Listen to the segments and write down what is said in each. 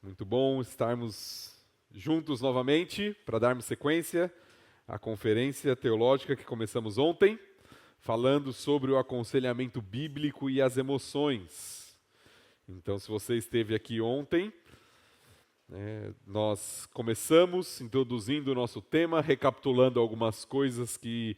Muito bom estarmos juntos novamente para darmos sequência à conferência teológica que começamos ontem, falando sobre o aconselhamento bíblico e as emoções. Então, se você esteve aqui ontem, nós começamos introduzindo o nosso tema, recapitulando algumas coisas que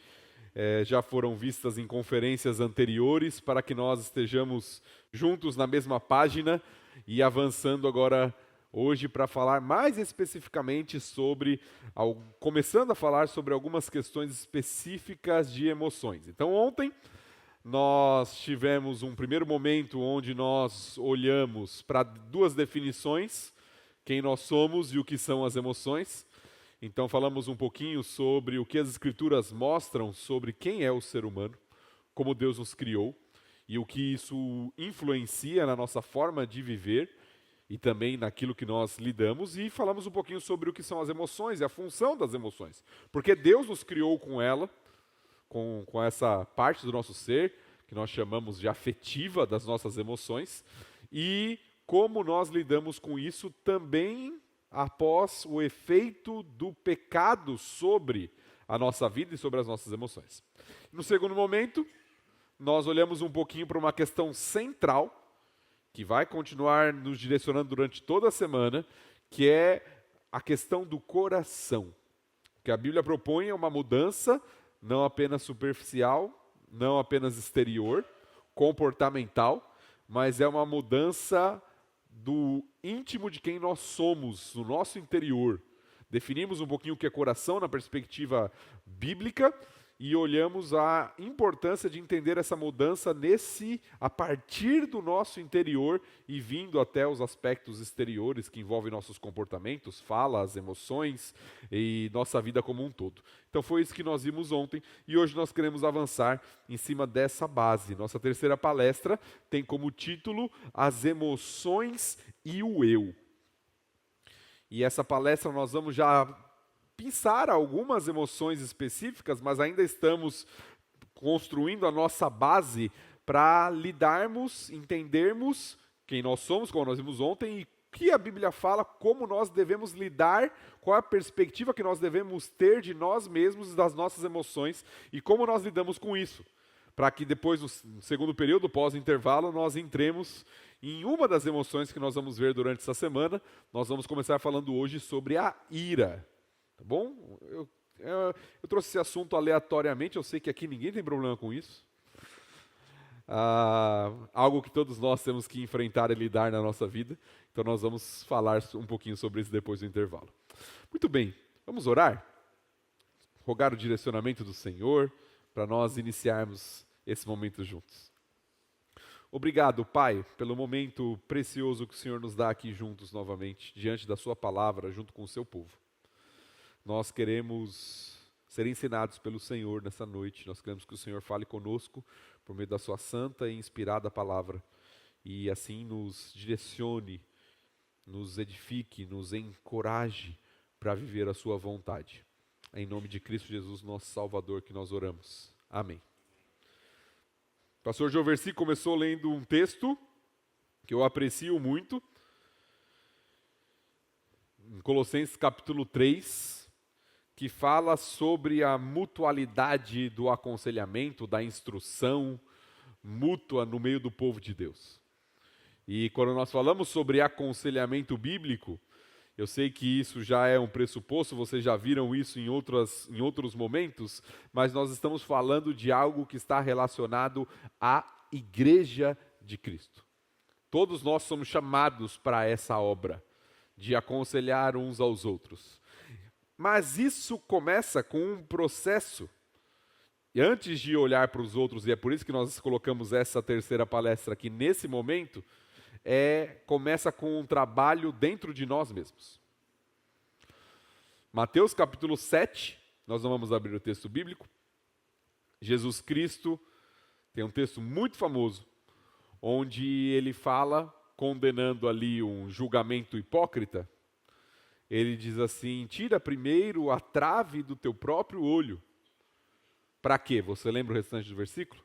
já foram vistas em conferências anteriores, para que nós estejamos juntos na mesma página e avançando agora hoje para falar mais especificamente sobre, começando a falar sobre algumas questões específicas de emoções. Então ontem nós tivemos um primeiro momento onde nós olhamos para duas definições, quem nós somos e o que são as emoções. Então falamos um pouquinho sobre o que as Escrituras mostram sobre quem é o ser humano, como Deus nos criou e o que isso influencia na nossa forma de viver e também naquilo que nós lidamos, e falamos um pouquinho sobre o que são as emoções e a função das emoções. Porque Deus nos criou com ela, com essa parte do nosso ser, que nós chamamos de afetiva das nossas emoções, e como nós lidamos com isso também após o efeito do pecado sobre a nossa vida e sobre as nossas emoções. No segundo momento, nós olhamos um pouquinho para uma questão central, que vai continuar nos direcionando durante toda a semana, que é a questão do coração. O que a Bíblia propõe é uma mudança, não apenas superficial, não apenas exterior, comportamental, mas é uma mudança do íntimo de quem nós somos, no nosso interior. Definimos um pouquinho o que é coração na perspectiva bíblica, e olhamos a importância de entender essa mudança a partir do nosso interior e vindo até os aspectos exteriores que envolvem nossos comportamentos, falas, emoções e nossa vida como um todo. Então foi isso que nós vimos ontem e hoje nós queremos avançar em cima dessa base. Nossa terceira palestra tem como título As Emoções e o Eu. E essa palestra nós vamos já pensar algumas emoções específicas, mas ainda estamos construindo a nossa base para lidarmos, entendermos quem nós somos, como nós vimos ontem, e o que a Bíblia fala, como nós devemos lidar, qual a perspectiva que nós devemos ter de nós mesmos e das nossas emoções, e como nós lidamos com isso, para que depois, no segundo período, pós-intervalo, nós entremos em uma das emoções que nós vamos ver durante essa semana. Nós vamos começar falando hoje sobre a ira. Tá bom? Eu trouxe esse assunto aleatoriamente, eu sei que aqui ninguém tem problema com isso. Algo que todos nós temos que enfrentar e lidar na nossa vida. Então nós vamos falar um pouquinho sobre isso depois do intervalo. Muito bem, vamos orar? Rogar o direcionamento do Senhor para nós iniciarmos esse momento juntos. Obrigado, Pai, pelo momento precioso que o Senhor nos dá aqui juntos novamente, diante da sua palavra, junto com o seu povo. Nós queremos ser ensinados pelo Senhor nessa noite. Nós queremos que o Senhor fale conosco por meio da sua santa e inspirada palavra. E assim nos direcione, nos edifique, nos encoraje para viver a sua vontade. É em nome de Cristo Jesus, nosso Salvador, que nós oramos. Amém. O pastor Gioversi começou lendo um texto que eu aprecio muito. Em Colossenses capítulo 3, que fala sobre a mutualidade do aconselhamento, da instrução mútua no meio do povo de Deus. E quando nós falamos sobre aconselhamento bíblico, eu sei que isso já é um pressuposto, vocês já viram isso em outros momentos, mas nós estamos falando de algo que está relacionado à Igreja de Cristo. Todos nós somos chamados para essa obra, de aconselhar uns aos outros. Mas isso começa com um processo. E antes de olhar para os outros, e é por isso que nós colocamos essa terceira palestra aqui nesse momento, começa com um trabalho dentro de nós mesmos. Mateus capítulo 7, nós não vamos abrir o texto bíblico. Jesus Cristo tem um texto muito famoso, onde ele fala, condenando ali um julgamento hipócrita. Ele diz assim: tira primeiro a trave do teu próprio olho. Para quê? Você lembra o restante do versículo?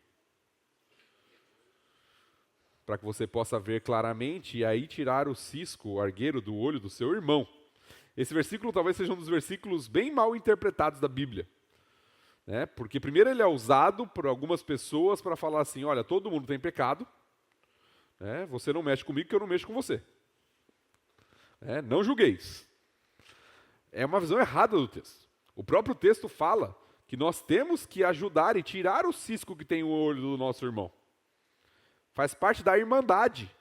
para que você possa ver claramente e aí tirar o cisco, o argueiro do olho do seu irmão. Esse versículo talvez seja um dos versículos bem mal interpretados da Bíblia. Né? Porque primeiro ele é usado por algumas pessoas para falar assim, olha, todo mundo tem pecado, né? Você não mexe comigo que eu não mexo com você. Não julgueis. É uma visão errada do texto. O próprio texto fala que nós temos que ajudar e tirar o cisco que tem no olho do nosso irmão. Faz parte da irmandade,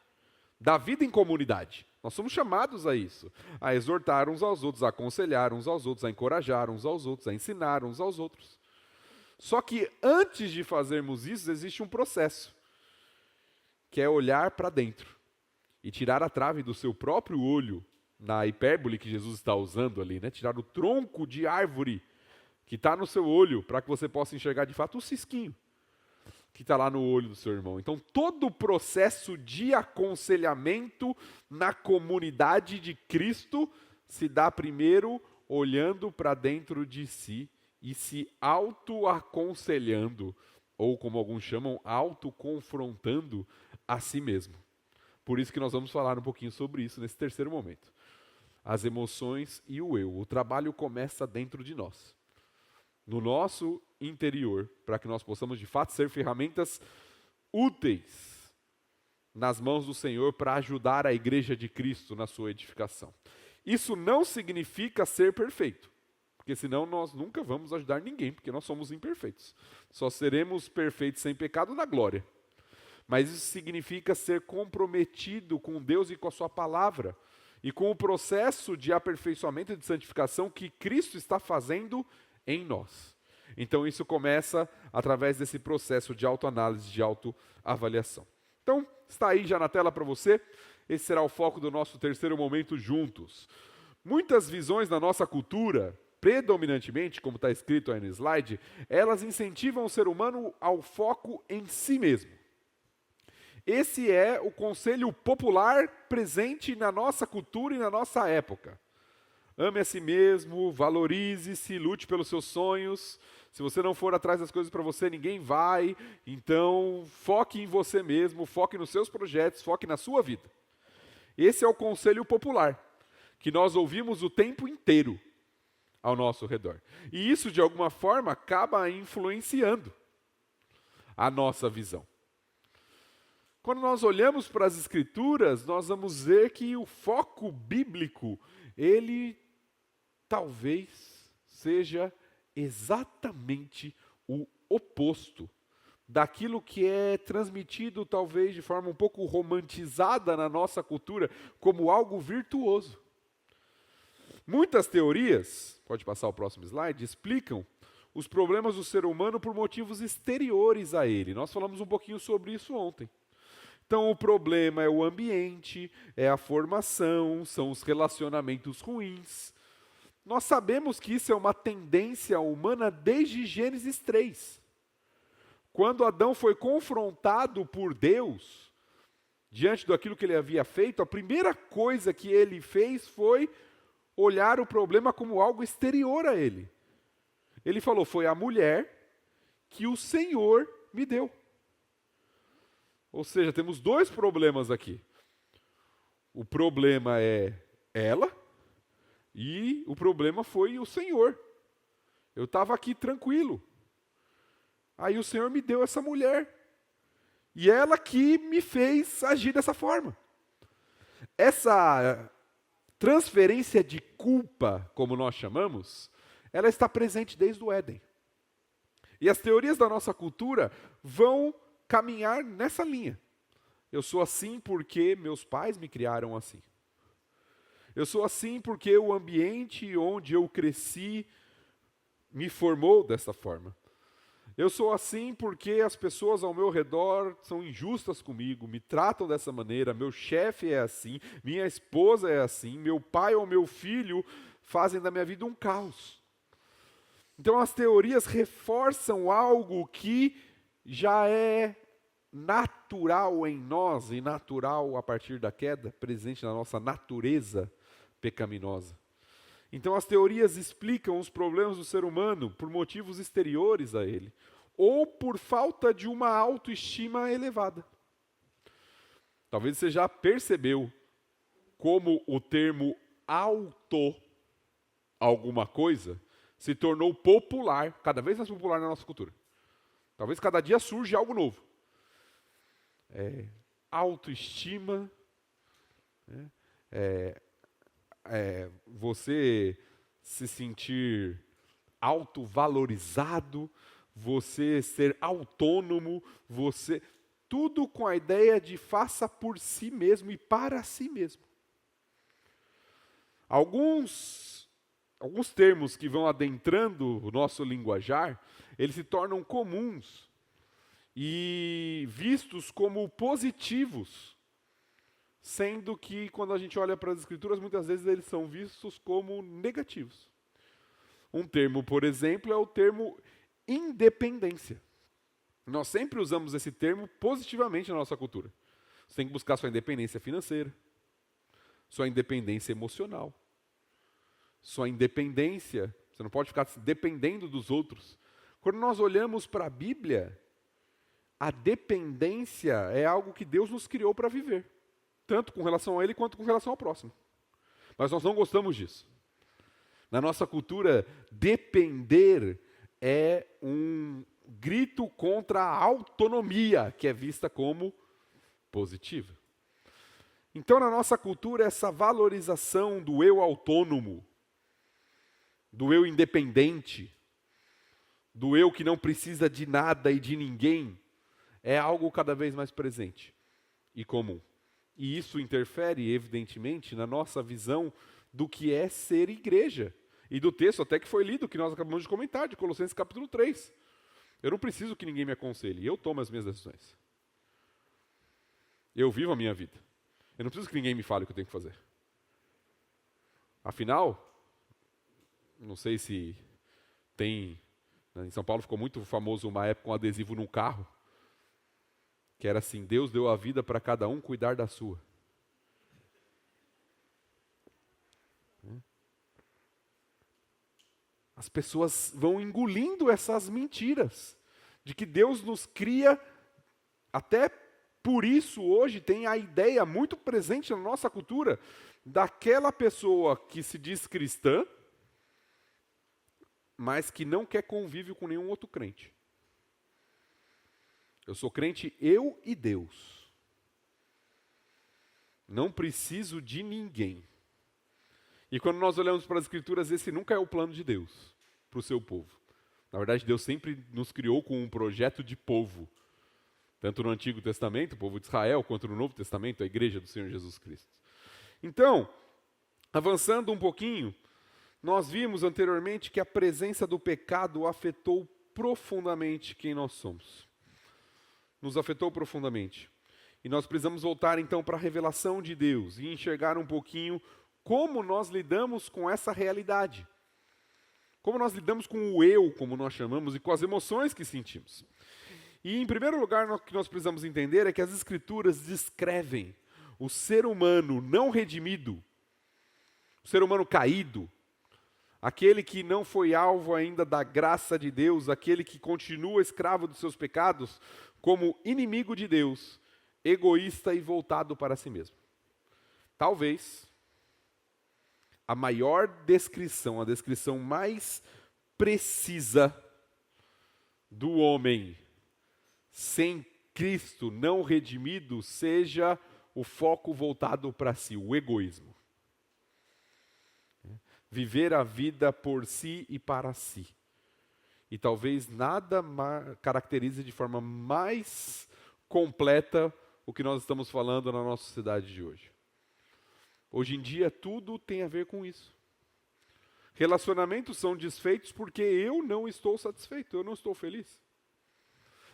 da vida em comunidade. Nós somos chamados a isso, a exortar uns aos outros, a aconselhar uns aos outros, a encorajar uns aos outros, a ensinar uns aos outros. Só que antes de fazermos isso, existe um processo, que é olhar para dentro e tirar a trave do seu próprio olho, na hipérbole que Jesus está usando ali, né? Tirar o tronco de árvore que está no seu olho, para que você possa enxergar de fato o cisquinho que está lá no olho do seu irmão. Então, todo o processo de aconselhamento na comunidade de Cristo se dá primeiro olhando para dentro de si e se auto-aconselhando, ou como alguns chamam, auto-confrontando a si mesmo. Por isso que nós vamos falar um pouquinho sobre isso nesse terceiro momento. As emoções e o eu. O trabalho começa dentro de nós, no nosso interior, para que nós possamos de fato ser ferramentas úteis nas mãos do Senhor para ajudar a igreja de Cristo na sua edificação. Isso não significa ser perfeito, porque senão nós nunca vamos ajudar ninguém, porque nós somos imperfeitos. Só seremos perfeitos sem pecado na glória. Mas isso significa ser comprometido com Deus e com a sua palavra, e com o processo de aperfeiçoamento e de santificação que Cristo está fazendo em nós. Então isso começa através desse processo de autoanálise, de autoavaliação. Então, está aí já na tela para você. Esse será o foco do nosso terceiro momento juntos. Muitas visões na nossa cultura, predominantemente, como está escrito aí no slide, elas incentivam o ser humano ao foco em si mesmo. Esse é o conselho popular presente na nossa cultura e na nossa época. Ame a si mesmo, valorize-se, lute pelos seus sonhos. Se você não for atrás das coisas para você, ninguém vai. Então, foque em você mesmo, foque nos seus projetos, foque na sua vida. Esse é o conselho popular, que nós ouvimos o tempo inteiro ao nosso redor. E isso, de alguma forma, acaba influenciando a nossa visão. Quando nós olhamos para as Escrituras, nós vamos ver que o foco bíblico, ele talvez seja exatamente o oposto daquilo que é transmitido, talvez de forma um pouco romantizada na nossa cultura, como algo virtuoso. Muitas teorias, pode passar o próximo slide, explicam os problemas do ser humano por motivos exteriores a ele. Nós falamos um pouquinho sobre isso ontem. Então, o problema é o ambiente, é a formação, são os relacionamentos ruins. Nós sabemos que isso é uma tendência humana desde Gênesis 3. Quando Adão foi confrontado por Deus, diante daquilo que ele havia feito, a primeira coisa que ele fez foi olhar o problema como algo exterior a ele. Ele falou, foi a mulher que o Senhor me deu. Ou seja, temos dois problemas aqui. O problema é ela e o problema foi o Senhor. Eu estava aqui tranquilo. Aí o Senhor me deu essa mulher. E ela que me fez agir dessa forma. Essa transferência de culpa, como nós chamamos, ela está presente desde o Éden. E as teorias da nossa cultura vão caminhar nessa linha. Eu sou assim porque meus pais me criaram assim. Eu sou assim porque o ambiente onde eu cresci me formou dessa forma. Eu sou assim porque as pessoas ao meu redor são injustas comigo, me tratam dessa maneira, meu chefe é assim, minha esposa é assim, meu pai ou meu filho fazem da minha vida um caos. Então as teorias reforçam algo que já é natural em nós e natural a partir da queda, presente na nossa natureza pecaminosa. Então as teorias explicam os problemas do ser humano por motivos exteriores a ele, ou por falta de uma autoestima elevada. Talvez você já percebeu como o termo auto alguma coisa se tornou popular, cada vez mais popular na nossa cultura. Talvez cada dia surge algo novo. Autoestima, né? Você se sentir autovalorizado, você ser autônomo, tudo com a ideia de faça por si mesmo e para si mesmo. Alguns termos que vão adentrando o nosso linguajar, eles se tornam comuns e vistos como positivos, sendo que quando a gente olha para as Escrituras, muitas vezes eles são vistos como negativos. Um termo, por exemplo, é o termo independência. Nós sempre usamos esse termo positivamente na nossa cultura. Você tem que buscar sua independência financeira, sua independência emocional, sua independência, você não pode ficar dependendo dos outros. Quando nós olhamos para a Bíblia, a dependência é algo que Deus nos criou para viver, tanto com relação a Ele quanto com relação ao próximo. Mas nós não gostamos disso. Na nossa cultura, depender é um grito contra a autonomia, que é vista como positiva. Então, na nossa cultura, essa valorização do eu autônomo, do eu independente, do eu que não precisa de nada e de ninguém, é algo cada vez mais presente e comum. E isso interfere, evidentemente, na nossa visão do que é ser igreja. E do texto até que foi lido, que nós acabamos de comentar, de Colossenses capítulo 3. Eu não preciso que ninguém me aconselhe, eu tomo as minhas decisões. Eu vivo a minha vida. Eu não preciso que ninguém me fale o que eu tenho que fazer. Afinal, não sei se tem... Em São Paulo ficou muito famoso uma época um adesivo num carro, que era assim: Deus deu a vida para cada um cuidar da sua. As pessoas vão engolindo essas mentiras, de que Deus nos cria, até por isso hoje tem a ideia muito presente na nossa cultura, daquela pessoa que se diz cristã, mas que não quer convívio com nenhum outro crente. Eu sou crente, eu e Deus. Não preciso de ninguém. E quando nós olhamos para as Escrituras, esse nunca é o plano de Deus para o seu povo. Na verdade, Deus sempre nos criou com um projeto de povo. Tanto no Antigo Testamento, o povo de Israel, quanto no Novo Testamento, a igreja do Senhor Jesus Cristo. Então, avançando um pouquinho, nós vimos anteriormente que a presença do pecado afetou profundamente quem nós somos. Nos afetou profundamente. E nós precisamos voltar então para a revelação de Deus e enxergar um pouquinho como nós lidamos com essa realidade. Como nós lidamos com o eu, como nós chamamos, e com as emoções que sentimos. E em primeiro lugar, o que nós precisamos entender é que as Escrituras descrevem o ser humano não redimido, o ser humano caído, aquele que não foi alvo ainda da graça de Deus, aquele que continua escravo dos seus pecados, como inimigo de Deus, egoísta e voltado para si mesmo. Talvez a maior descrição, a descrição mais precisa do homem sem Cristo não redimido seja o foco voltado para si, o egoísmo. Viver a vida por si e para si. E talvez nada caracterize de forma mais completa o que nós estamos falando na nossa sociedade de hoje. Hoje em dia tudo tem a ver com isso. Relacionamentos são desfeitos porque eu não estou satisfeito, eu não estou feliz.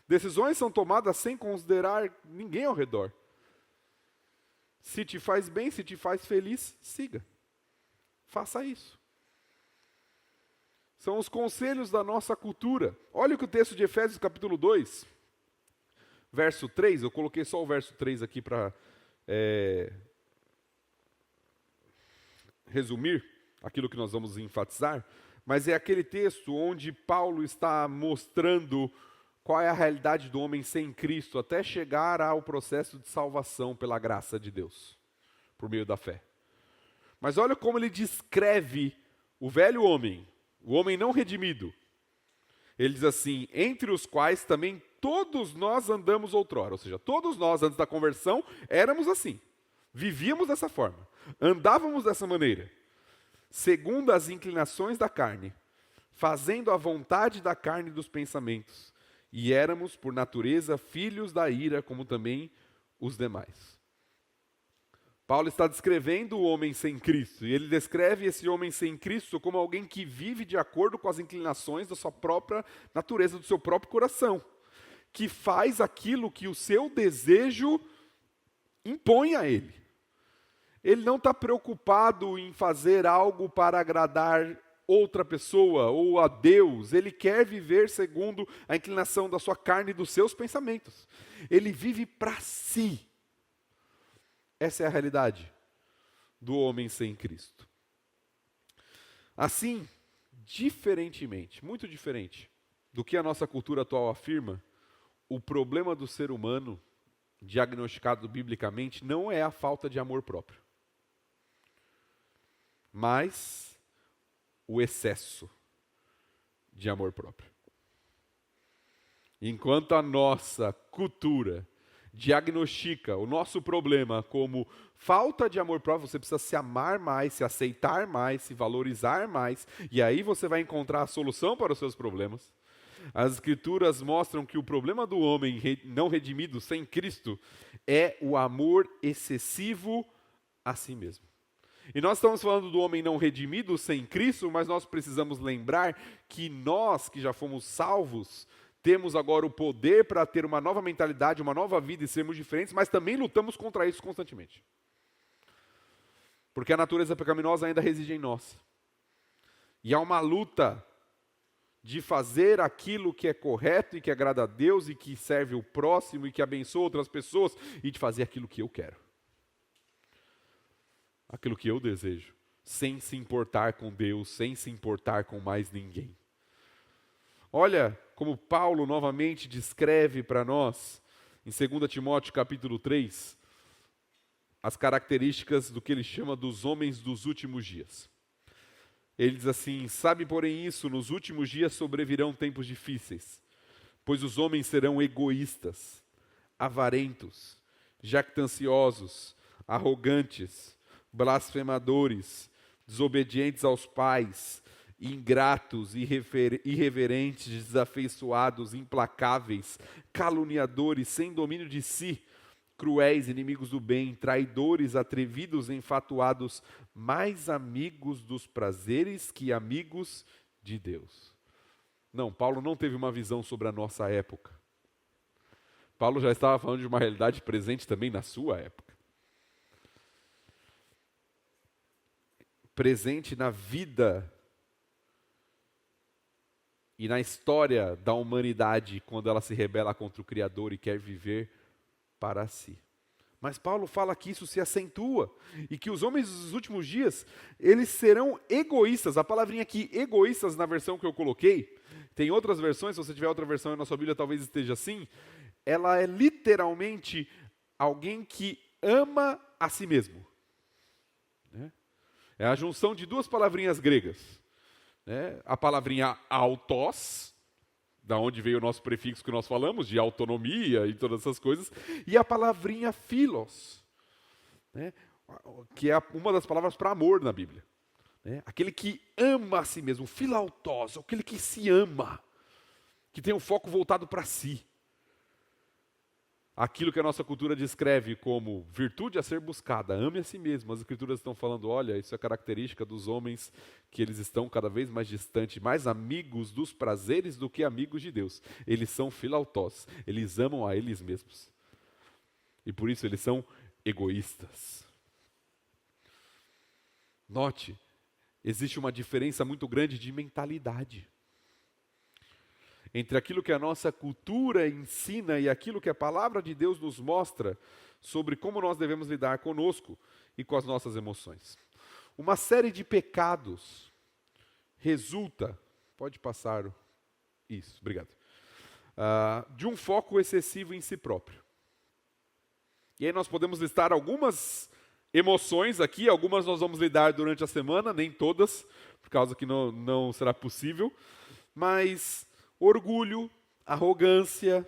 Decisões são tomadas sem considerar ninguém ao redor. Se te faz bem, se te faz feliz, siga. Faça isso. São os conselhos da nossa cultura. Olha o que o texto de Efésios capítulo 2, verso 3, eu coloquei só o verso 3 aqui para resumir aquilo que nós vamos enfatizar, mas é aquele texto onde Paulo está mostrando qual é a realidade do homem sem Cristo, até chegar ao processo de salvação pela graça de Deus, por meio da fé. Mas olha como ele descreve o velho homem, o homem não redimido. Ele diz assim: entre os quais também todos nós andamos outrora. Ou seja, todos nós, antes da conversão, éramos assim. Vivíamos dessa forma. Andávamos dessa maneira. Segundo as inclinações da carne, fazendo a vontade da carne e dos pensamentos. E éramos, por natureza, filhos da ira, como também os demais. Paulo está descrevendo o homem sem Cristo, e ele descreve esse homem sem Cristo como alguém que vive de acordo com as inclinações da sua própria natureza, do seu próprio coração, que faz aquilo que o seu desejo impõe a ele. Ele não está preocupado em fazer algo para agradar outra pessoa ou a Deus. Ele quer viver segundo a inclinação da sua carne e dos seus pensamentos. Ele vive para si. Essa é a realidade do homem sem Cristo. Assim, diferentemente, muito diferente do que a nossa cultura atual afirma, o problema do ser humano, diagnosticado biblicamente, não é a falta de amor próprio, mas o excesso de amor próprio. Enquanto a nossa cultura diagnostica o nosso problema como falta de amor próprio, você precisa se amar mais, se aceitar mais, se valorizar mais, e aí você vai encontrar a solução para os seus problemas. As Escrituras mostram que o problema do homem não redimido sem Cristo é o amor excessivo a si mesmo. E nós estamos falando do homem não redimido sem Cristo, mas nós precisamos lembrar que nós, que já fomos salvos, temos agora o poder para ter uma nova mentalidade, uma nova vida e sermos diferentes, mas também lutamos contra isso constantemente. Porque a natureza pecaminosa ainda reside em nós. E há uma luta de fazer aquilo que é correto e que agrada a Deus e que serve o próximo e que abençoa outras pessoas e de fazer aquilo que eu quero. Aquilo que eu desejo, sem se importar com Deus, sem se importar com mais ninguém. Olha como Paulo novamente descreve para nós, em 2 Timóteo capítulo 3, as características do que ele chama dos homens dos últimos dias. Ele diz assim: sabe, porém, isso, nos últimos dias sobrevirão tempos difíceis, pois os homens serão egoístas, avarentos, jactanciosos, arrogantes, blasfemadores, desobedientes aos pais, ingratos, irreverentes, desafeiçoados, implacáveis, caluniadores, sem domínio de si, cruéis, inimigos do bem, traidores, atrevidos, enfatuados, mais amigos dos prazeres que amigos de Deus. Não, Paulo não teve uma visão sobre a nossa época. Paulo já estava falando de uma realidade presente também na sua época. Presente na vida e na história da humanidade, quando ela se rebela contra o Criador e quer viver para si. Mas Paulo fala que isso se acentua e que os homens dos últimos dias, eles serão egoístas. A palavrinha aqui, egoístas, na versão que eu coloquei, tem outras versões, se você tiver outra versão na sua Bíblia talvez esteja assim, ela é literalmente alguém que ama a si mesmo. É a junção de duas palavrinhas gregas. A palavrinha autos, da onde veio o nosso prefixo que nós falamos, de autonomia e todas essas coisas, e a palavrinha philos, que é uma das palavras para amor na Bíblia. Aquele que ama a si mesmo, philautos, aquele que se ama, que tem o foco voltado para si. Aquilo que a nossa cultura descreve como virtude a ser buscada, ame a si mesmo. As Escrituras estão falando, olha, isso é característica dos homens que eles estão cada vez mais distantes, mais amigos dos prazeres do que amigos de Deus. Eles são philautos, eles amam a eles mesmos. E por isso eles são egoístas. Note, existe uma diferença muito grande de mentalidade entre aquilo que a nossa cultura ensina e aquilo que a palavra de Deus nos mostra sobre como nós devemos lidar conosco e com as nossas emoções. Uma série de pecados resulta, pode passar isso, obrigado. de um foco excessivo em si próprio. E aí nós podemos listar algumas emoções aqui, algumas nós vamos lidar durante a semana, nem todas, por causa que não será possível, mas orgulho, arrogância,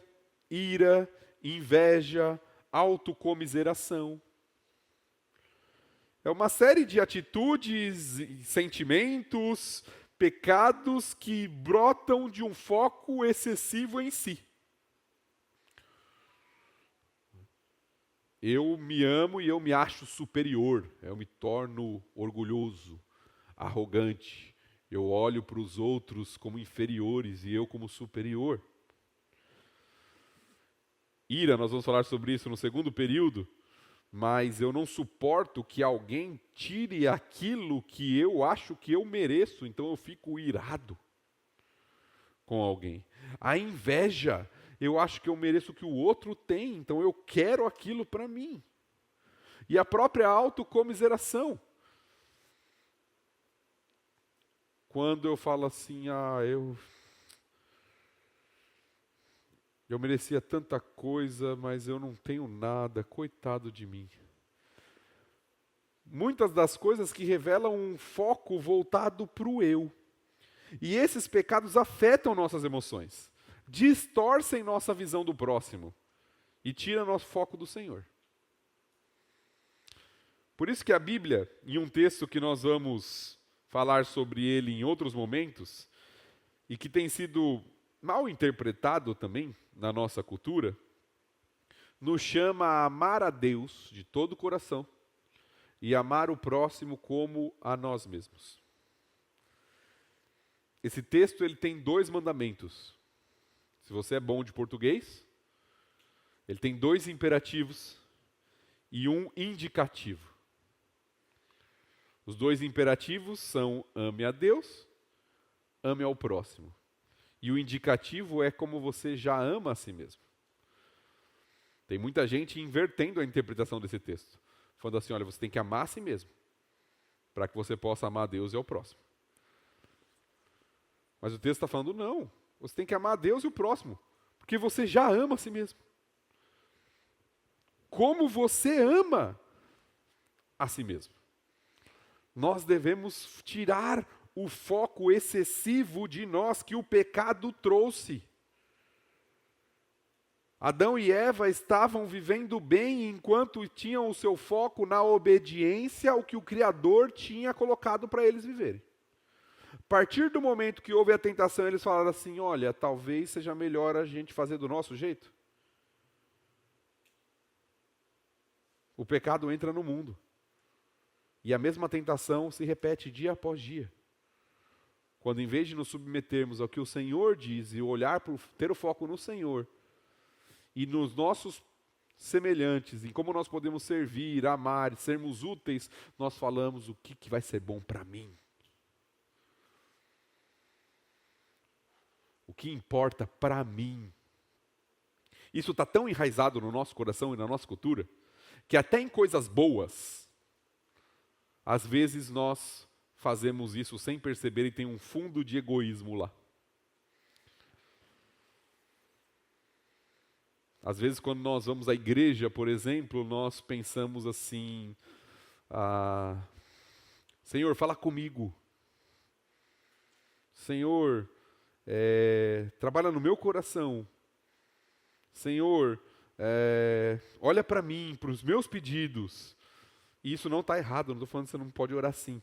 ira, inveja, autocomiseração. É uma série de atitudes, sentimentos, pecados que brotam de um foco excessivo em si. Eu me amo e eu me acho superior, eu me torno orgulhoso, arrogante. Eu olho para os outros como inferiores e eu como superior. Ira, nós vamos falar sobre isso no segundo período, mas eu não suporto que alguém tire aquilo que eu acho que eu mereço, então eu fico irado com alguém. A inveja, eu acho que eu mereço o que o outro tem, então eu quero aquilo para mim. E a própria autocomiseração. Quando eu falo assim, eu merecia tanta coisa, mas eu não tenho nada, coitado de mim. Muitas das coisas que revelam um foco voltado para o eu. E esses pecados afetam nossas emoções, distorcem nossa visão do próximo e tiram nosso foco do Senhor. Por isso que a Bíblia, em um texto que nós vamos falar sobre ele em outros momentos, e que tem sido mal interpretado também na nossa cultura, nos chama a amar a Deus de todo o coração e amar o próximo como a nós mesmos. Esse texto ele tem 2 mandamentos. Se você é bom de português, ele tem 2 imperativos e um indicativo. Os 2 imperativos são ame a Deus, ame ao próximo. E o indicativo é como você já ama a si mesmo. Tem muita gente invertendo a interpretação desse texto. Falando assim, olha, você tem que amar a si mesmo, para que você possa amar a Deus e ao próximo. Mas o texto está falando, não, você tem que amar a Deus e o próximo, porque você já ama a si mesmo. Como você ama a si mesmo. Nós devemos tirar o foco excessivo de nós que o pecado trouxe. Adão e Eva estavam vivendo bem enquanto tinham o seu foco na obediência ao que o Criador tinha colocado para eles viverem. A partir do momento que houve a tentação, eles falaram assim, olha, talvez seja melhor a gente fazer do nosso jeito. O pecado entra no mundo. E a mesma tentação se repete dia após dia. Quando em vez de nos submetermos ao que o Senhor diz e olhar para ter o foco no Senhor e nos nossos semelhantes, em como nós podemos servir, amar, sermos úteis, nós falamos o que vai ser bom para mim. O que importa para mim. Isso está tão enraizado no nosso coração e na nossa cultura, que até em coisas boas, às vezes nós fazemos isso sem perceber e tem um fundo de egoísmo lá. Às vezes quando nós vamos à igreja, por exemplo, nós pensamos assim, Senhor, fala comigo. Senhor, trabalha no meu coração. Senhor, olha para mim, para os meus pedidos. E isso não está errado, não estou falando que você não pode orar assim.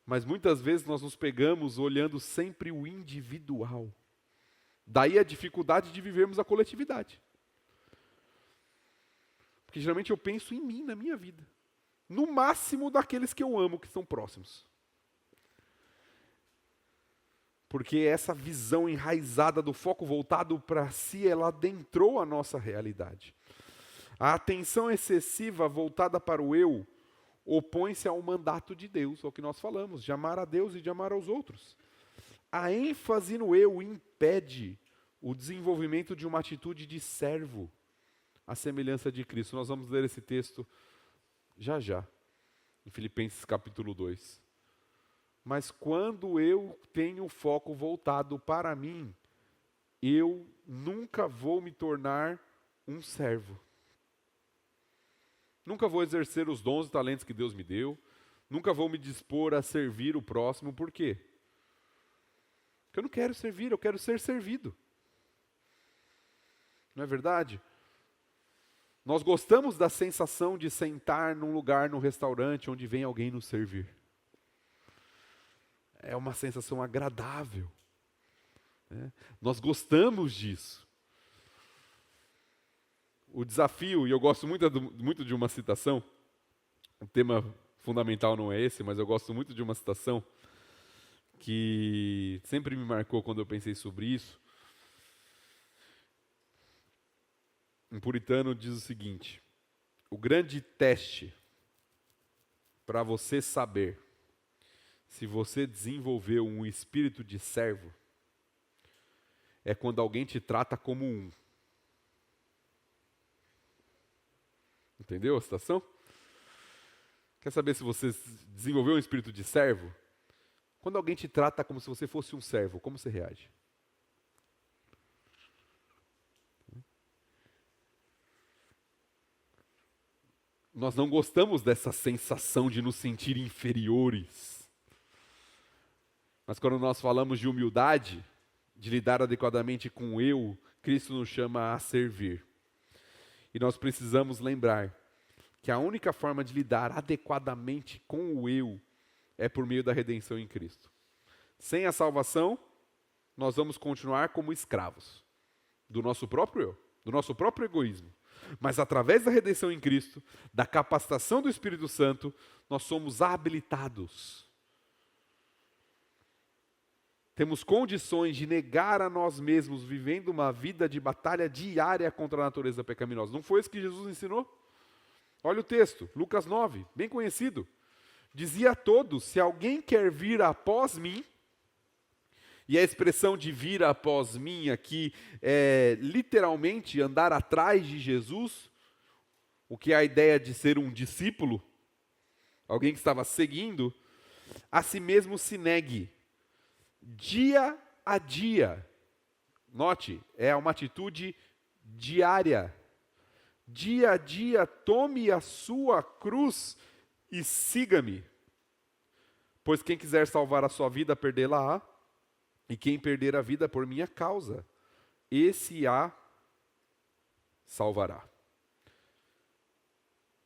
Mas muitas vezes nós nos pegamos olhando sempre o individual. Daí a dificuldade de vivermos a coletividade. Porque geralmente eu penso em mim, na minha vida. No máximo daqueles que eu amo, que são próximos. Porque essa visão enraizada do foco voltado para si, ela adentrou a nossa realidade. A atenção excessiva voltada para o eu opõe-se ao mandato de Deus, ao que nós falamos, de amar a Deus e de amar aos outros. A ênfase no eu impede o desenvolvimento de uma atitude de servo, à semelhança de Cristo. Nós vamos ler esse texto já, em Filipenses capítulo 2. Mas quando eu tenho o foco voltado para mim, eu nunca vou me tornar um servo. Nunca vou exercer os dons e talentos que Deus me deu. Nunca vou me dispor a servir o próximo. Por quê? Porque eu não quero servir, eu quero ser servido. Não é verdade? Nós gostamos da sensação de sentar num lugar, num restaurante, onde vem alguém nos servir. É uma sensação agradável. Né? Nós gostamos disso. O desafio, e eu gosto muito de uma citação, o tema fundamental não é esse, mas eu gosto muito de uma citação que sempre me marcou quando eu pensei sobre isso. Um puritano diz o seguinte: o grande teste para você saber se você desenvolveu um espírito de servo é quando alguém te trata como um. Entendeu a citação? Quer saber se você desenvolveu um espírito de servo? Quando alguém te trata como se você fosse um servo, como você reage? Nós não gostamos dessa sensação de nos sentir inferiores. Mas quando nós falamos de humildade, de lidar adequadamente com o eu, Cristo nos chama a servir. E nós precisamos lembrar que a única forma de lidar adequadamente com o eu é por meio da redenção em Cristo. Sem a salvação, nós vamos continuar como escravos do nosso próprio eu, do nosso próprio egoísmo. Mas através da redenção em Cristo, da capacitação do Espírito Santo, nós somos habilitados. Temos condições de negar a nós mesmos, vivendo uma vida de batalha diária contra a natureza pecaminosa. Não foi isso que Jesus ensinou? Olha o texto, Lucas 9, bem conhecido. Dizia a todos: se alguém quer vir após mim, e a expressão de vir após mim aqui é literalmente andar atrás de Jesus, o que é a ideia de ser um discípulo, alguém que estava seguindo, a si mesmo se negue, dia a dia. Note, é uma atitude diária. Dia a dia, tome a sua cruz e siga-me. Pois quem quiser salvar a sua vida, perdê-la-á. E quem perder a vida por minha causa, esse a salvará.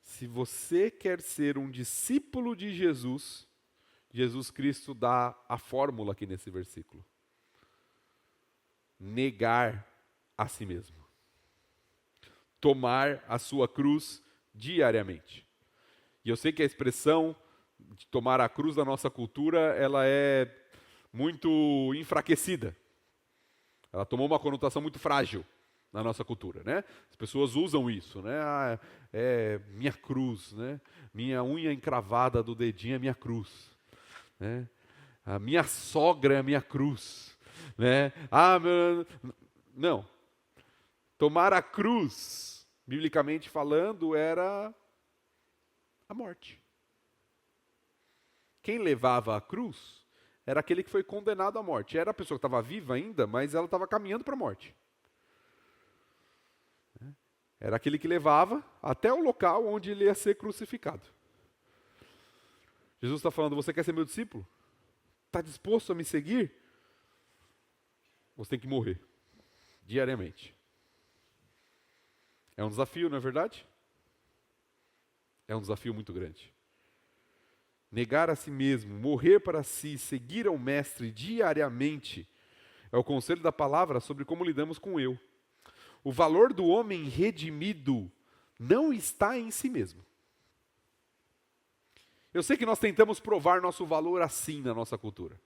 Se você quer ser um discípulo de Jesus, Jesus Cristo dá a fórmula aqui nesse versículo. Negar a si mesmo. Tomar a sua cruz diariamente. E eu sei que a expressão de tomar a cruz da nossa cultura, ela é muito enfraquecida. Ela tomou uma conotação muito frágil na nossa cultura, né? As pessoas usam isso, né? Ah, é minha cruz, né? Minha unha encravada do dedinho é minha cruz, né? A minha sogra é a minha cruz, né? Não. Tomar a cruz, biblicamente falando, era a morte. Quem levava a cruz era aquele que foi condenado à morte. Era a pessoa que estava viva ainda, mas ela estava caminhando para a morte. Era aquele que levava até o local onde ele ia ser crucificado. Jesus está falando: você quer ser meu discípulo? Está disposto a me seguir? Você tem que morrer, diariamente. É um desafio, não é verdade? É um desafio muito grande. Negar a si mesmo, morrer para si, seguir ao Mestre diariamente, é o conselho da palavra sobre como lidamos com o eu. O valor do homem redimido não está em si mesmo. Eu sei que nós tentamos provar nosso valor assim na nossa cultura,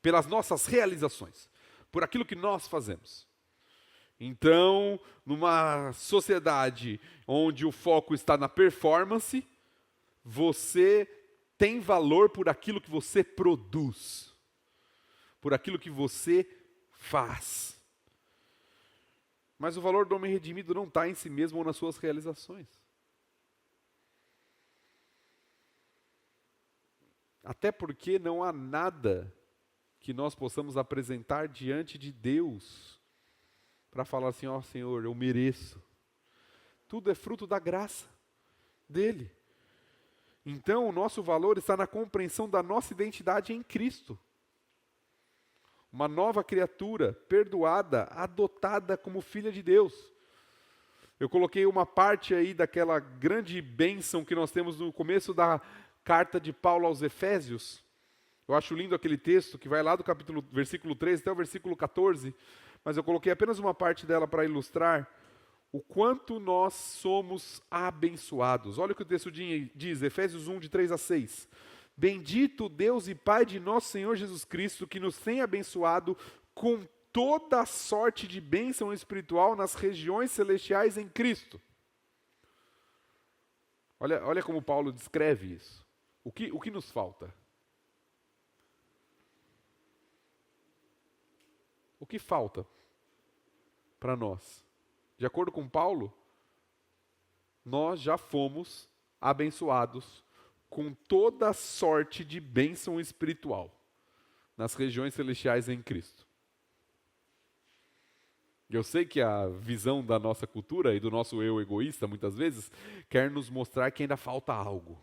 pelas nossas realizações, por aquilo que nós fazemos. Então, numa sociedade onde o foco está na performance, você tem valor por aquilo que você produz, por aquilo que você faz. Mas o valor do homem redimido não está em si mesmo ou nas suas realizações. Até porque não há nada que nós possamos apresentar diante de Deus para falar assim, ó Senhor, eu mereço. Tudo é fruto da graça dele. Então, o nosso valor está na compreensão da nossa identidade em Cristo. Uma nova criatura, perdoada, adotada como filha de Deus. Eu coloquei uma parte aí daquela grande bênção que nós temos no começo da carta de Paulo aos Efésios. Eu acho lindo aquele texto que vai lá do versículo 13 até o versículo 14, mas eu coloquei apenas uma parte dela para ilustrar o quanto nós somos abençoados. Olha o que o texto diz, Efésios 1, de 3 a 6. Bendito Deus e Pai de nosso Senhor Jesus Cristo, que nos tem abençoado com toda a sorte de bênção espiritual nas regiões celestiais em Cristo. Olha como Paulo descreve isso. O que nos falta? O que falta para nós? De acordo com Paulo, nós já fomos abençoados com toda sorte de bênção espiritual nas regiões celestiais em Cristo. Eu sei que a visão da nossa cultura e do nosso eu egoísta, muitas vezes, quer nos mostrar que ainda falta algo.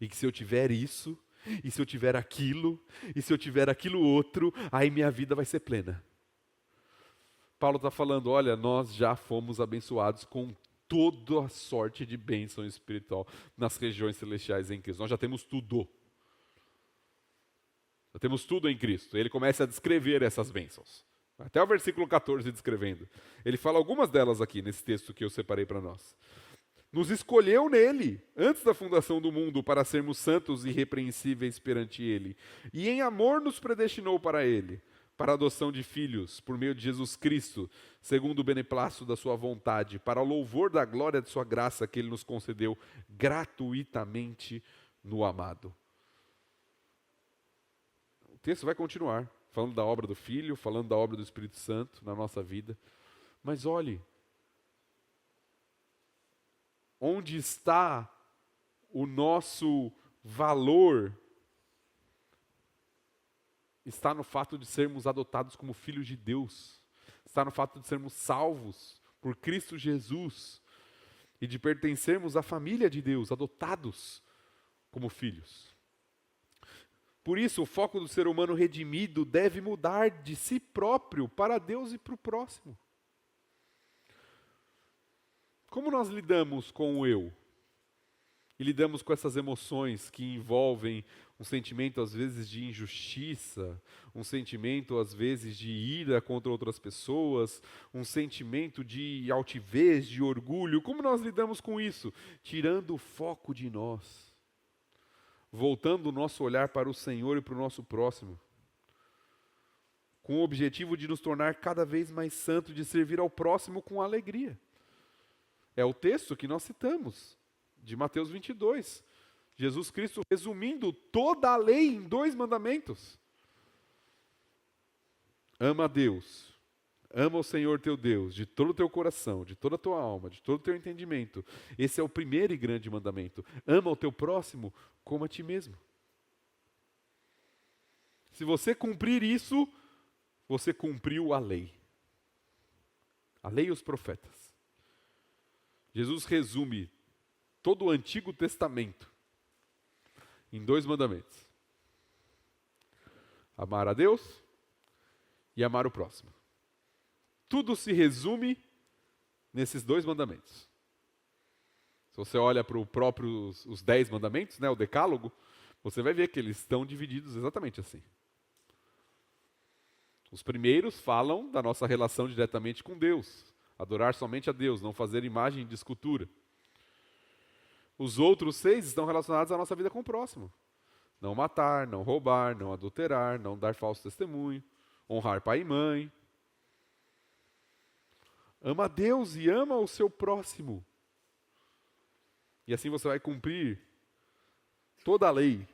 E que se eu tiver isso, e se eu tiver aquilo, e se eu tiver aquilo outro, aí minha vida vai ser plena. Paulo está falando, olha, nós já fomos abençoados com toda a sorte de bênção espiritual nas regiões celestiais em Cristo. Nós já temos tudo. Já temos tudo em Cristo. Ele começa a descrever essas bênçãos. Até o versículo 14 descrevendo. Ele fala algumas delas aqui nesse texto que eu separei para nós. Nos escolheu nele, antes da fundação do mundo, para sermos santos e irrepreensíveis perante ele. E em amor nos predestinou para ele, para a adoção de filhos, por meio de Jesus Cristo, segundo o beneplácito da sua vontade, para o louvor da glória de sua graça que ele nos concedeu gratuitamente no amado. O texto vai continuar, falando da obra do Filho, falando da obra do Espírito Santo na nossa vida. Mas olhe, onde está o nosso valor? Está no fato de sermos adotados como filhos de Deus. Está no fato de sermos salvos por Cristo Jesus. E de pertencermos à família de Deus, adotados como filhos. Por isso, o foco do ser humano redimido deve mudar de si próprio para Deus e para o próximo. Como nós lidamos com o eu? E lidamos com essas emoções que envolvem um sentimento, às vezes, de injustiça, um sentimento, às vezes, de ira contra outras pessoas, um sentimento de altivez, de orgulho. Como nós lidamos com isso? Tirando o foco de nós, voltando o nosso olhar para o Senhor e para o nosso próximo, com o objetivo de nos tornar cada vez mais santos, de servir ao próximo com alegria. É o texto que nós citamos, de Mateus 22. Jesus Cristo resumindo toda a lei em 2 mandamentos. Ama a Deus, ama o Senhor teu Deus, de todo o teu coração, de toda a tua alma, de todo o teu entendimento. Esse é o primeiro e grande mandamento. Ama o teu próximo como a ti mesmo. Se você cumprir isso, você cumpriu a lei. A lei e os profetas. Jesus resume todo o Antigo Testamento em 2 mandamentos. Amar a Deus e amar o próximo. Tudo se resume nesses 2 mandamentos. Se você olha para os 10 mandamentos, né, o decálogo, você vai ver que eles estão divididos exatamente assim. Os primeiros falam da nossa relação diretamente com Deus. Adorar somente a Deus, não fazer imagem de escultura. Os outros 6 estão relacionados à nossa vida com o próximo. Não matar, não roubar, não adulterar, não dar falso testemunho, honrar pai e mãe. Ama a Deus e ama o seu próximo. E assim você vai cumprir toda a lei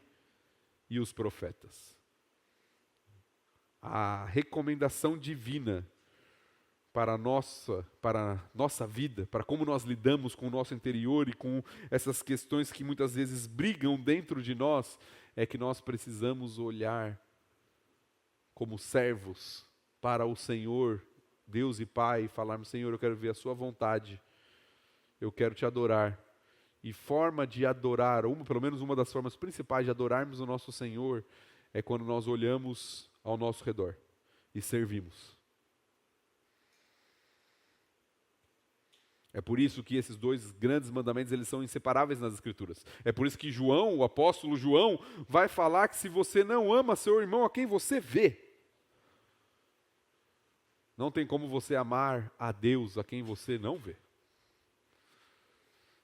e os profetas. A recomendação divina para a nossa vida, para como nós lidamos com o nosso interior e com essas questões que muitas vezes brigam dentro de nós, é que nós precisamos olhar como servos para o Senhor Deus e Pai e falarmos: Senhor, eu quero ver a sua vontade, eu quero te adorar. E forma de adorar, pelo menos uma das formas principais de adorarmos o nosso Senhor, é quando nós olhamos ao nosso redor e servimos. É por isso que esses dois grandes mandamentos, eles são inseparáveis nas Escrituras. É por isso que João, o apóstolo João, vai falar que se você não ama seu irmão a quem você vê, não tem como você amar a Deus a quem você não vê.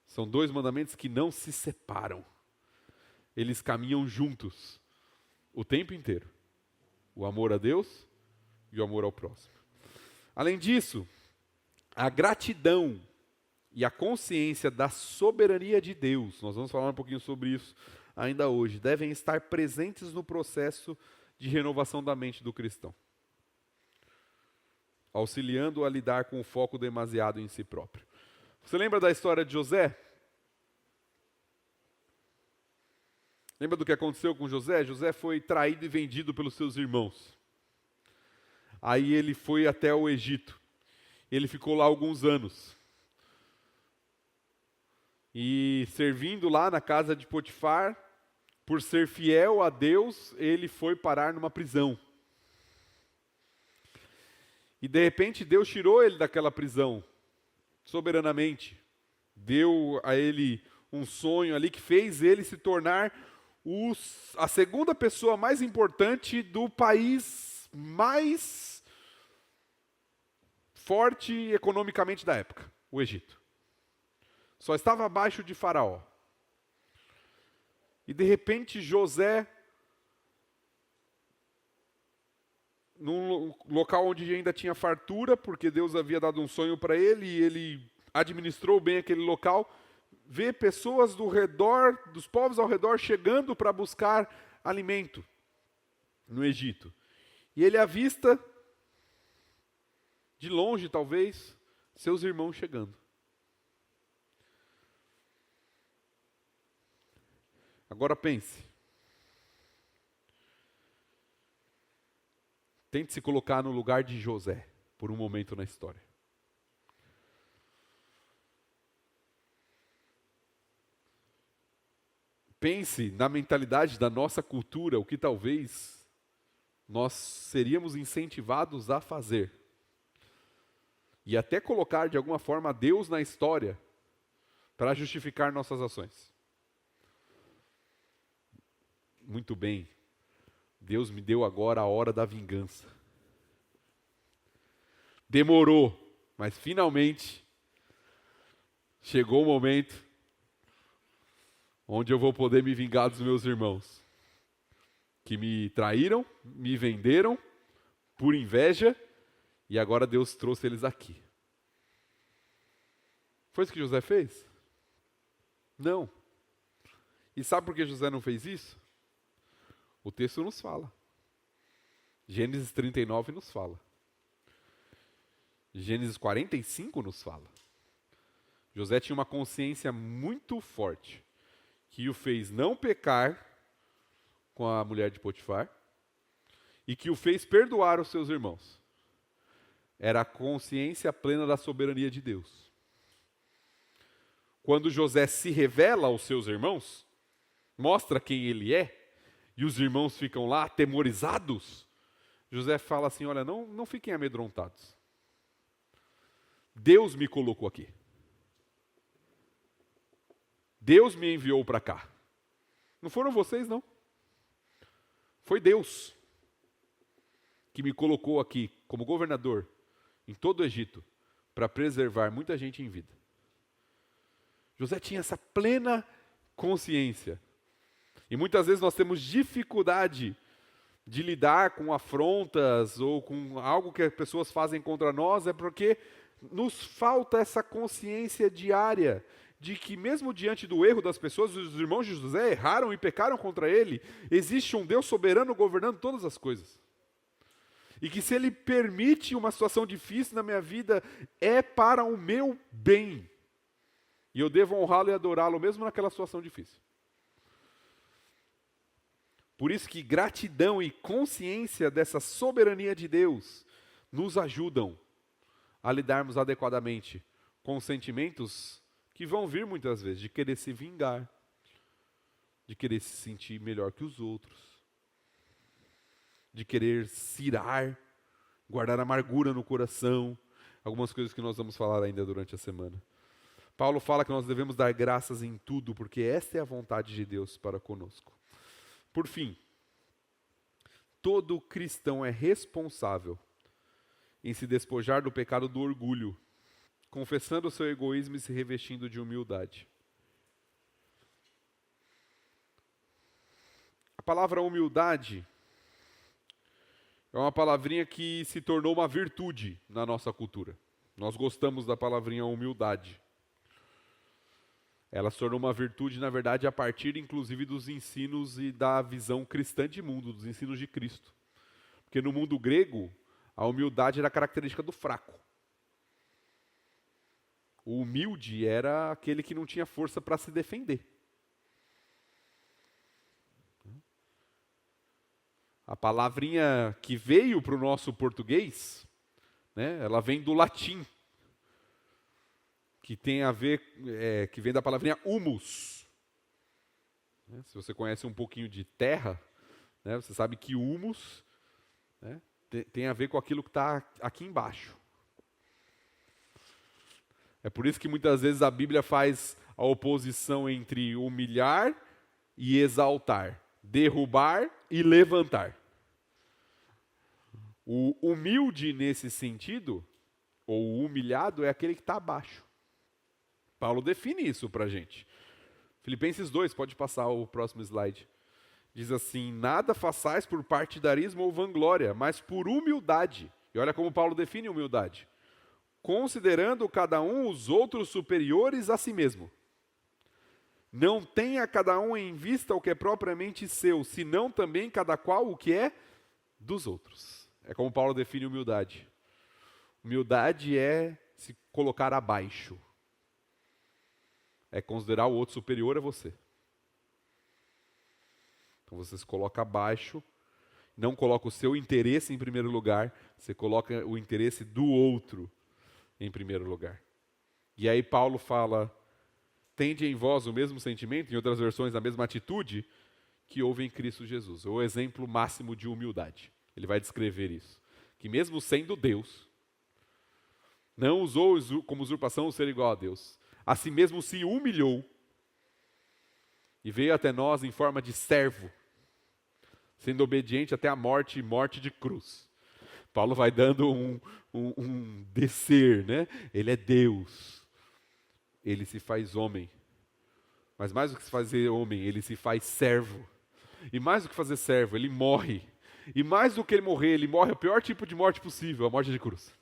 São dois mandamentos que não se separam. Eles caminham juntos o tempo inteiro. O amor a Deus e o amor ao próximo. Além disso, a gratidão e a consciência da soberania de Deus, nós vamos falar um pouquinho sobre isso ainda hoje, devem estar presentes no processo de renovação da mente do cristão, auxiliando a lidar com o foco demasiado em si próprio. Você lembra da história de José? Lembra do que aconteceu com José? José foi traído e vendido pelos seus irmãos. Aí ele foi até o Egito. Ele ficou lá alguns anos. E servindo lá na casa de Potifar, por ser fiel a Deus, ele foi parar numa prisão. E de repente Deus tirou ele daquela prisão, soberanamente. Deu a ele um sonho ali que fez ele se tornar a segunda pessoa mais importante do país mais forte economicamente da época, o Egito. Só estava abaixo de Faraó. E de repente José, num local onde ainda tinha fartura, porque Deus havia dado um sonho para ele e ele administrou bem aquele local, vê pessoas do redor, dos povos ao redor, chegando para buscar alimento no Egito. E ele avista, de longe talvez, seus irmãos chegando. Agora pense. Tente se colocar no lugar de José, por um momento na história. Pense na mentalidade da nossa cultura, o que talvez nós seríamos incentivados a fazer. E até colocar de alguma forma Deus na história para justificar nossas ações. Muito bem, Deus me deu agora a hora da vingança. Demorou, mas finalmente chegou o momento onde eu vou poder me vingar dos meus irmãos, que me traíram, me venderam por inveja, e agora Deus trouxe eles aqui. Foi isso que José fez? Não. E sabe por que José não fez isso? O texto nos fala. Gênesis 39 nos fala. Gênesis 45 nos fala. José tinha uma consciência muito forte que o fez não pecar com a mulher de Potifar e que o fez perdoar os seus irmãos. Era a consciência plena da soberania de Deus. Quando José se revela aos seus irmãos, mostra quem ele é, e os irmãos ficam lá atemorizados, José fala assim: olha, não fiquem amedrontados. Deus me colocou aqui. Deus me enviou para cá. Não foram vocês, não. Foi Deus que me colocou aqui como governador em todo o Egito para preservar muita gente em vida. José tinha essa plena consciência. E muitas vezes nós temos dificuldade de lidar com afrontas ou com algo que as pessoas fazem contra nós, é porque nos falta essa consciência diária de que mesmo diante do erro das pessoas, os irmãos de José erraram e pecaram contra ele, existe um Deus soberano governando todas as coisas. E que se ele permite uma situação difícil na minha vida, é para o meu bem. E eu devo honrá-lo e adorá-lo mesmo naquela situação difícil. Por isso que gratidão e consciência dessa soberania de Deus nos ajudam a lidarmos adequadamente com sentimentos que vão vir muitas vezes, de querer se vingar, de querer se sentir melhor que os outros, de querer se irar, guardar amargura no coração, algumas coisas que nós vamos falar ainda durante a semana. Paulo fala que nós devemos dar graças em tudo, porque esta é a vontade de Deus para conosco. Por fim, todo cristão é responsável em se despojar do pecado do orgulho, confessando o seu egoísmo e se revestindo de humildade. A palavra humildade é uma palavrinha que se tornou uma virtude na nossa cultura. Nós gostamos da palavrinha humildade. Ela se tornou uma virtude, na verdade, a partir, inclusive, dos ensinos e da visão cristã de mundo, dos ensinos de Cristo. Porque no mundo grego, a humildade era a característica do fraco. O humilde era aquele que não tinha força para se defender. A palavrinha que veio para o nosso português, né, ela vem do latim, que tem a ver, que vem da palavrinha humus. Se você conhece um pouquinho de terra, né, você sabe que humus, né, tem a ver com aquilo que está aqui embaixo. É por isso que muitas vezes a Bíblia faz a oposição entre humilhar e exaltar, derrubar e levantar. O humilde nesse sentido, ou o humilhado, é aquele que está abaixo. Paulo define isso para a gente. Filipenses 2, pode passar o próximo slide. Diz assim: nada façais por partidarismo ou vanglória, mas por humildade. E olha como Paulo define humildade. Considerando cada um os outros superiores a si mesmo. Não tenha cada um em vista o que é propriamente seu, senão também cada qual o que é dos outros. É como Paulo define humildade. Humildade é se colocar abaixo. É considerar o outro superior a você. Então você se coloca abaixo, não coloca o seu interesse em primeiro lugar, você coloca o interesse do outro em primeiro lugar. E aí Paulo fala: tende em vós o mesmo sentimento, em outras versões a mesma atitude, que houve em Cristo Jesus. É o exemplo máximo de humildade. Ele vai descrever isso. Que mesmo sendo Deus, não usou como usurpação o ser igual a Deus. A si mesmo se humilhou e veio até nós em forma de servo, sendo obediente até a morte e morte de cruz. Paulo vai dando um descer, né? Ele é Deus. Ele se faz homem. Mas mais do que se fazer homem, ele se faz servo. E mais do que fazer servo, ele morre. E mais do que ele morre o pior tipo de morte possível, a morte de cruz.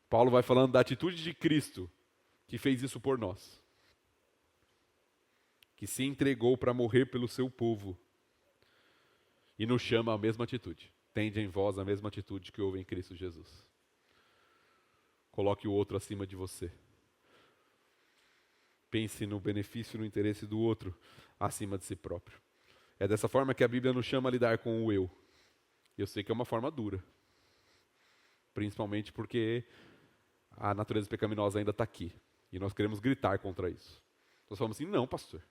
Paulo vai falando da atitude de Cristo, que fez isso por nós. Que se entregou para morrer pelo seu povo. E nos chama à mesma atitude. Tende em vós a mesma atitude que houve em Cristo Jesus. Coloque o outro acima de você. Pense no benefício e no interesse do outro acima de si próprio. É dessa forma que a Bíblia nos chama a lidar com o eu. Eu sei que é uma forma dura. Principalmente porque a natureza pecaminosa ainda está aqui. E nós queremos gritar contra isso. Nós falamos assim: não, pastor,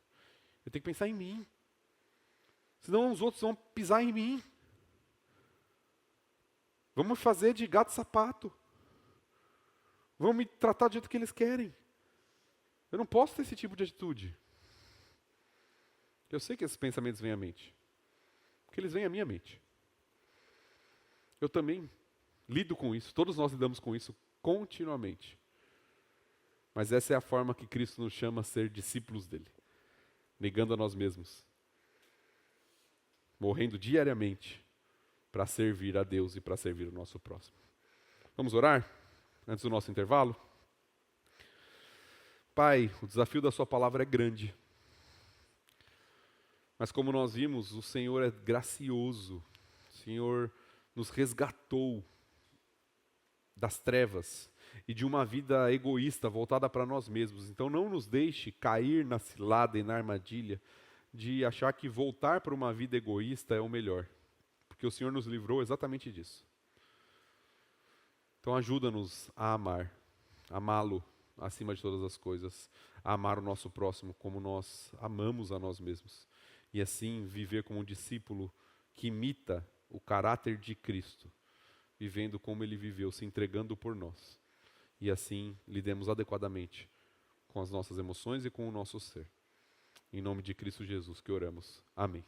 eu tenho que pensar em mim. Senão os outros vão pisar em mim. Vamos fazer de gato sapato. Vão me tratar do jeito que eles querem. Eu não posso ter esse tipo de atitude. Eu sei que esses pensamentos vêm à mente. Porque eles vêm à minha mente. Eu também lido com isso. Todos nós lidamos com isso continuamente. Mas essa é a forma que Cristo nos chama a ser discípulos dele. Negando a nós mesmos. Morrendo diariamente para servir a Deus e para servir o nosso próximo. Vamos orar? Antes do nosso intervalo? Pai, o desafio da sua palavra é grande. Mas como nós vimos, o Senhor é gracioso. O Senhor nos resgatou das trevas e de uma vida egoísta voltada para nós mesmos. Então não nos deixe cair na cilada e na armadilha de achar que voltar para uma vida egoísta é o melhor. Porque o Senhor nos livrou exatamente disso. Então ajuda-nos a amar, amá-lo acima de todas as coisas, a amar o nosso próximo como nós amamos a nós mesmos. E assim viver como um discípulo que imita o caráter de Cristo, vivendo como ele viveu, se entregando por nós. E assim lidemos adequadamente com as nossas emoções e com o nosso ser. Em nome de Cristo Jesus que oramos. Amém.